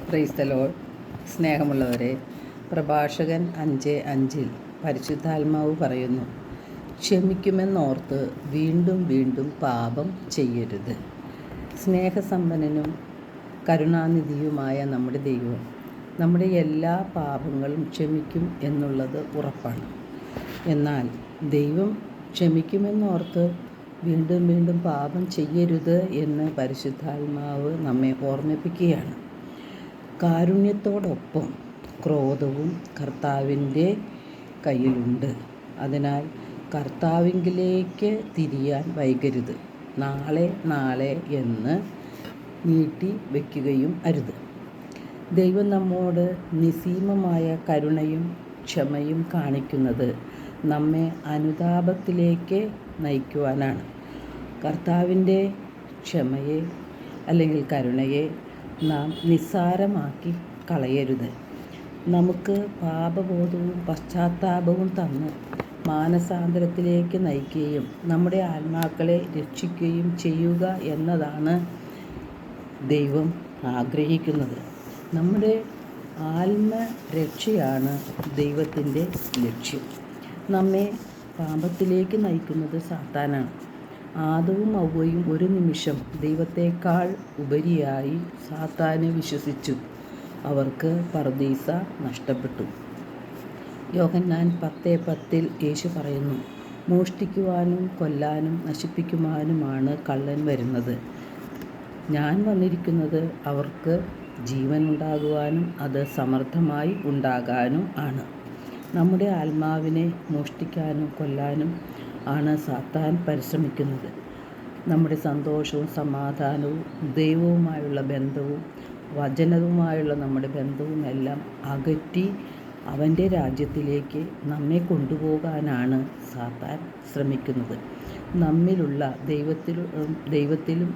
Praise the Lord. സ്നേഹമുള്ളവരെ, പ്രഭാഷകൻ 5:5 പരിശുദ്ധാത്മാവ് പറയുന്നു, ക്ഷമിക്കുമെന്നോർത്ത് വീണ്ടും വീണ്ടും പാപം ചെയ്യരുത്. സ്നേഹസമ്പന്നനും കരുണാനിധിയുമായ നമ്മുടെ ദൈവം നമ്മുടെ എല്ലാ പാപങ്ങളും ക്ഷമിക്കും എന്നുള്ളത് ഉറപ്പാണ്. എന്നാൽ ദൈവം ക്ഷമിക്കുമെന്നോർത്ത് വീണ്ടും വീണ്ടും പാപം ചെയ്യരുത് എന്ന് പരിശുദ്ധാത്മാവ് നമ്മെ ഓർമ്മിപ്പിക്കുകയാണ്. കാരുണ്യത്തോടൊപ്പം ക്രോധവും കർത്താവിൻ്റെ കയ്യിലുണ്ട്. അതിനാൽ കർത്താവിങ്കിലേക്ക് തിരിയാൻ വൈകരുത്. നാളെ എന്ന് നീട്ടി വയ്ക്കുകയും അരുത്. ദൈവം നമ്മോട് നിസ്സീമമായ കരുണയും ക്ഷമയും കാണിക്കുന്നത് നമ്മെ അനുതാപത്തിലേക്ക് നയിക്കുവാനാണ്. കർത്താവിൻ്റെ ക്ഷമയെ അല്ലെങ്കിൽ കരുണയെ നാം നിസ്സാരമാക്കി കളയരുത്. നമുക്ക് പാപബോധവും പശ്ചാത്താപവും തന്ന് മാനസാന്തരത്തിലേക്ക് നയിക്കുകയും നമ്മുടെ ആത്മാക്കളെ രക്ഷിക്കുകയും ചെയ്യുക എന്നതാണ് ദൈവം ആഗ്രഹിക്കുന്നത്. നമ്മുടെ ആത്മരക്ഷയാണ് ദൈവത്തിൻ്റെ ലക്ഷ്യം. നമ്മെ പാപത്തിലേക്ക് നയിക്കുന്നത് സാത്താനാണ്. ആദവും ഹവ്വയും ഒരു നിമിഷം ദൈവത്തെക്കാൾ ഉപരിയായി സാത്താനെ വിശ്വസിച്ചു. അവർക്ക് പറുദീസ നഷ്ടപ്പെട്ടു. യോഹന്നാൻ 10:10 യേശു പറയുന്നു, മോഷ്ടിക്കുവാനും കൊല്ലാനും നശിപ്പിക്കുവാനുമാണ് കള്ളൻ വരുന്നത്. ഞാൻ വന്നിരിക്കുന്നത് അവർക്ക് ജീവനുണ്ടാകുവാനും അത് സമൃദ്ധമായി ഉണ്ടാകാനും ആണ്. നമ്മുടെ ആത്മാവിനെ മോഷ്ടിക്കാനും കൊല്ലാനും ആണ് സാത്താൻ പരിശ്രമിക്കുന്നത്. നമ്മുടെ സന്തോഷവും സമാധാനവും ദൈവവുമായുള്ള ബന്ധവും വചനവുമായുള്ള നമ്മുടെ ബന്ധവും എല്ലാം അകറ്റി അവൻ്റെ രാജ്യത്തിലേക്ക് നമ്മെ കൊണ്ടുപോകാനാണ് സാത്താൻ ശ്രമിക്കുന്നത്. നമ്മിലുള്ള ദൈവത്തിലും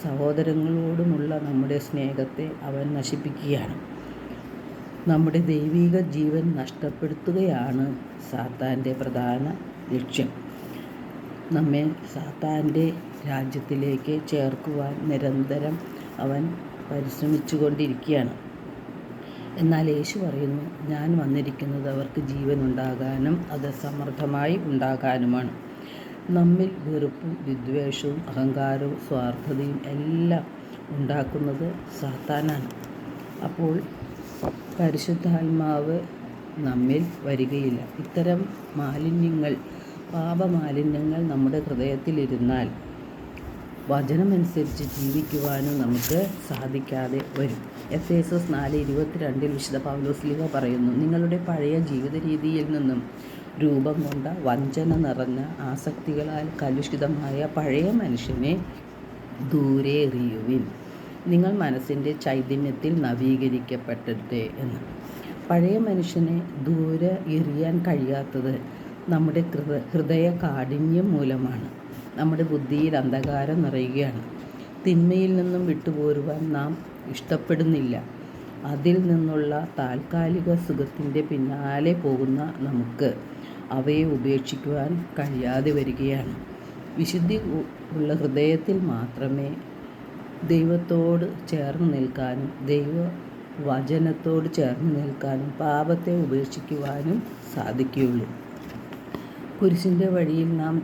സഹോദരങ്ങളോടുമുള്ള നമ്മുടെ സ്നേഹത്തെ അവൻ നശിപ്പിക്കുകയാണ്. നമ്മുടെ ദൈവിക ജീവൻ നഷ്ടപ്പെടുത്തുകയാണ് സാത്താൻ്റെ പ്രധാന ലക്ഷ്യം. നമ്മെ സാത്താൻ്റെ രാജ്യത്തിലേക്ക് ചേർക്കുവാൻ നിരന്തരം അവൻ പരിശ്രമിച്ചുകൊണ്ടിരിക്കുകയാണ്. എന്നാൽ യേശു പറയുന്നു, ഞാൻ വന്നിരിക്കുന്നത് അവർക്ക് ജീവൻ ഉണ്ടാകാനും അത് സമൃദ്ധമായി ഉണ്ടാകാനുമാണ്. നമ്മിൽ വെറുപ്പും വിദ്വേഷവും അഹങ്കാരവും സ്വാർത്ഥതയും എല്ലാം ഉണ്ടാക്കുന്നത് സാത്താനാണ്. അപ്പോൾ പരിശുദ്ധാത്മാവ് നമ്മിൽ വരികയില്ല. ഇത്തരം പാപമാലിന്യങ്ങൾ നമ്മുടെ ഹൃദയത്തിലിരുന്നാൽ വചനമനുസരിച്ച് ജീവിക്കുവാനും നമുക്ക് സാധിക്കാതെ വരും. എഫേസ്യർ 4:22 വിശുദ്ധ പൗലോസ് പറയുന്നു, നിങ്ങളുടെ പഴയ ജീവിത രീതിയിൽ നിന്നും രൂപം കൊണ്ട വഞ്ചന നിറഞ്ഞ ആസക്തികളാൽ കലുഷിതമായ പഴയ മനുഷ്യനെ ദൂരെ എറിയുവിൻ. നിങ്ങൾ മനസ്സിൻ്റെ ചൈതന്യത്തിൽ നവീകരിക്കപ്പെടട്ടെ എന്ന്. പഴയ മനുഷ്യനെ ദൂരെ എറിയാൻ കഴിയാത്തത് നമ്മുടെ ഹൃദയ കാഠിന്യം മൂലമാണ്. നമ്മുടെ ബുദ്ധിയിൽ അന്ധകാരം നിറയുകയാണ്. തിന്മയിൽ നിന്നും വിട്ടുപോരുവാൻ നാം ഇഷ്ടപ്പെടുന്നില്ല. അതിൽ നിന്നുള്ള താൽക്കാലിക സുഖത്തിൻ്റെ പിന്നാലെ പോകുന്ന നമുക്ക് അവയെ ഉപേക്ഷിക്കുവാൻ കഴിയാതെ വരികയാണ്. വിശുദ്ധി ഉള്ള ഹൃദയത്തിൽ മാത്രമേ ദൈവത്തോട് ചേർന്ന് നിൽക്കാനും ദൈവവചനത്തോട് ചേർന്ന് നിൽക്കാനും പാപത്തെ ഉപേക്ഷിക്കുവാനും സാധിക്കുകയുള്ളൂ. കുരിശിൻ്റെ വഴിയിൽ നാം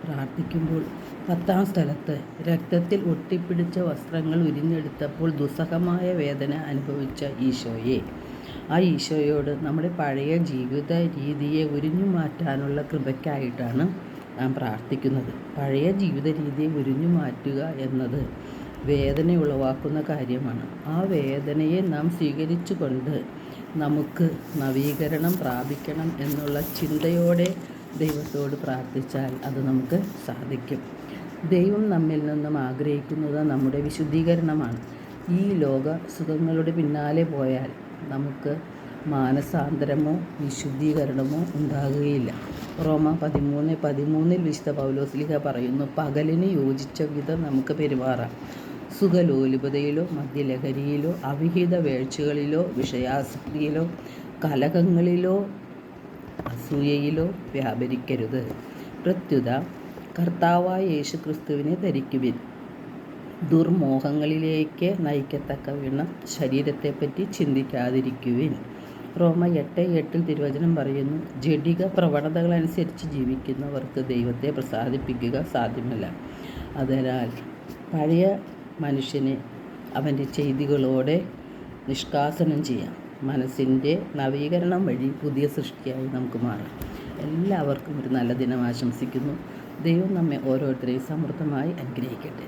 പ്രാർത്ഥിക്കുമ്പോൾ 10-ാം സ്ഥലത്ത് രക്തത്തിൽ ഒട്ടിപ്പിടിച്ച വസ്ത്രങ്ങൾ ഉരിഞ്ഞെടുത്തപ്പോൾ ദുസ്സഹമായ വേദന അനുഭവിച്ച ഈശോയോട് നമ്മുടെ പഴയ ജീവിത രീതിയെ ഉരിഞ്ഞു മാറ്റാനുള്ള കൃപയ്ക്കായിട്ടാണ് നാം പ്രാർത്ഥിക്കുന്നത്. പഴയ ജീവിത രീതിയെ ഉരിഞ്ഞു മാറ്റുക എന്നത് വേദന ഉളവാക്കുന്ന കാര്യമാണ്. ആ വേദനയെ നാം സ്വീകരിച്ചുകൊണ്ട് നമുക്ക് നവീകരണം പ്രാപിക്കണം എന്നുള്ള ചിന്തയോടെ ദൈവത്തോട് പ്രാർത്ഥിച്ചാൽ അത് നമുക്ക് സാധിക്കും. ദൈവം നമ്മിൽ നിന്നും ആഗ്രഹിക്കുന്നത് നമ്മുടെ വിശുദ്ധീകരണമാണ്. ഈ ലോക സുഖങ്ങളുടെ പിന്നാലെ പോയാൽ നമുക്ക് മാനസാന്തരമോ വിശുദ്ധീകരണമോ ഉണ്ടാകുകയില്ല. റോമ 13:13 വിശുദ്ധ പൗലോസ് പറയുന്നു, പകലിന് യോജിച്ച വിധം നമുക്ക് പെരുമാറാം. സുഖലോലുപതയിലോ മദ്യലഹരിയിലോ അവിഹിത വേഴ്ചകളിലോ വിഷയാസക്തിയിലോ കലഹങ്ങളിലോ അസൂയയിലോ വ്യാപരിക്കരുത്. പ്രത്യുത കർത്താവായ യേശുക്രിസ്തുവിനെ ധരിക്കുവിൻ. ദുർമോഹങ്ങളിലേക്ക് നയിക്കത്തക്ക വിധം ശരീരത്തെപ്പറ്റി ചിന്തിക്കാതിരിക്കുവിൻ. റോമ 8:8 തിരുവചനം പറയുന്നു, ജഡിക പ്രവണതകളനുസരിച്ച് ജീവിക്കുന്നവർക്ക് ദൈവത്തെ പ്രസാദിപ്പിക്കുക സാധ്യമല്ല. അതിനാൽ പഴയ മനുഷ്യനെ അവൻ്റെ ചെയ്തികളോടെ നിഷ്കാസനം ചെയ്യാം. മനസ്സിൻ്റെ നവീകരണം വഴി പുതിയ സൃഷ്ടിയായി നമുക്ക് മാറാം. എല്ലാവർക്കും ഒരു നല്ല ദിനം ആശംസിക്കുന്നു. ദൈവം നമ്മെ ഓരോരുത്തരെയും സമൃദ്ധമായി അനുഗ്രഹിക്കട്ടെ.